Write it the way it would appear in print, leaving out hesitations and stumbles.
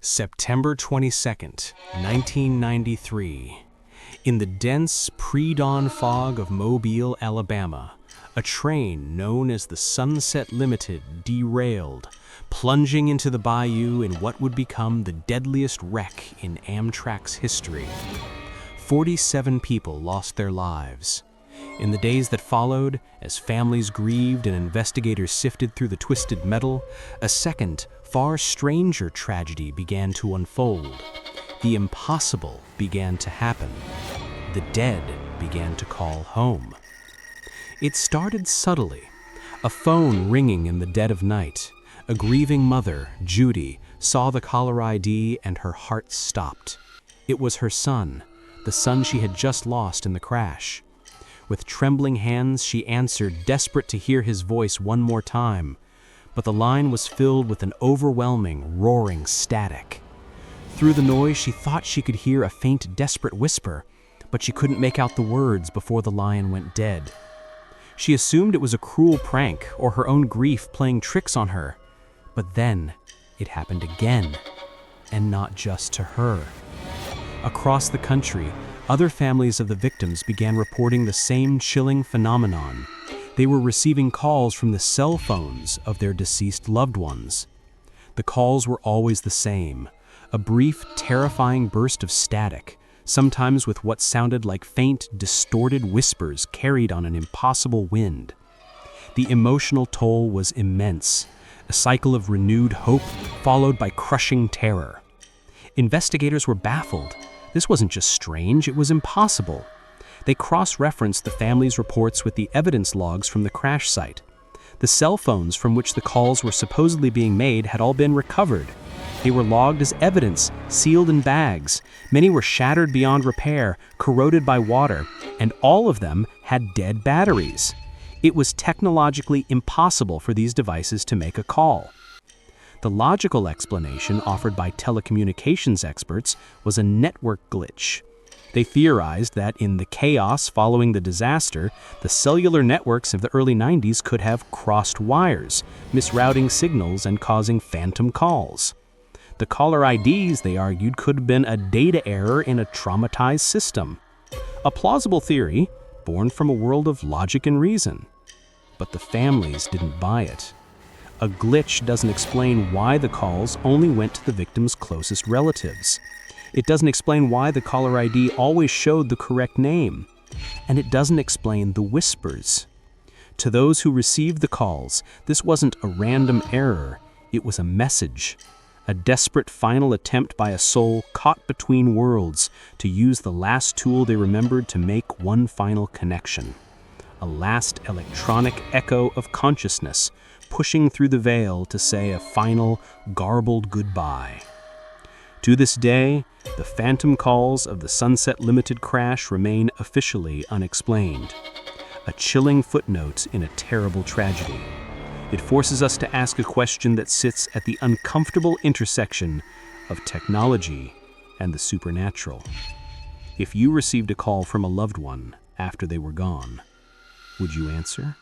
September 22nd, 1993. In the dense pre-dawn fog of Mobile, Alabama, a train known as the Sunset Limited derailed, plunging into the bayou in what would become the deadliest wreck in Amtrak's history. 47 people lost their lives. In the days that followed, as families grieved and investigators sifted through the twisted metal, a second, far stranger tragedy began to unfold. The impossible began to happen. The dead began to call home. It started subtly. A phone ringing in the dead of night. A grieving mother, Judy, saw the caller ID and her heart stopped. It was her son, the son she had just lost in the crash. With trembling hands, she answered, desperate to hear his voice one more time. But the line was filled with an overwhelming, roaring static. Through the noise, she thought she could hear a faint, desperate whisper, but she couldn't make out the words before the line went dead. She assumed it was a cruel prank or her own grief playing tricks on her. But then, it happened again, and not just to her. Across the country, other families of the victims began reporting the same chilling phenomenon. They were receiving calls from the cell phones of their deceased loved ones. The calls were always the same, a brief, terrifying burst of static, sometimes with what sounded like faint, distorted whispers carried on an impossible wind. The emotional toll was immense, a cycle of renewed hope followed by crushing terror. Investigators were baffled. This wasn't just strange, it was impossible. They cross-referenced the family's reports with the evidence logs from the crash site. The cell phones from which the calls were supposedly being made had all been recovered. They were logged as evidence, sealed in bags. Many were shattered beyond repair, corroded by water, and all of them had dead batteries. It was technologically impossible for these devices to make a call. The logical explanation offered by telecommunications experts was a network glitch. They theorized that in the chaos following the disaster, the cellular networks of the early 90s could have crossed wires, misrouting signals and causing phantom calls. The caller IDs, they argued, could have been a data error in a traumatized system. A plausible theory, born from a world of logic and reason. But the families didn't buy it. A glitch doesn't explain why the calls only went to the victim's closest relatives. It doesn't explain why the caller ID always showed the correct name. And it doesn't explain the whispers. To those who received the calls, this wasn't a random error, it was a message. A desperate final attempt by a soul caught between worlds to use the last tool they remembered to make one final connection. A last electronic echo of consciousness, pushing through the veil to say a final, garbled goodbye. To this day, the phantom calls of the Sunset Limited crash remain officially unexplained. A chilling footnote in a terrible tragedy. It forces us to ask a question that sits at the uncomfortable intersection of technology and the supernatural. If you received a call from a loved one after they were gone, would you answer?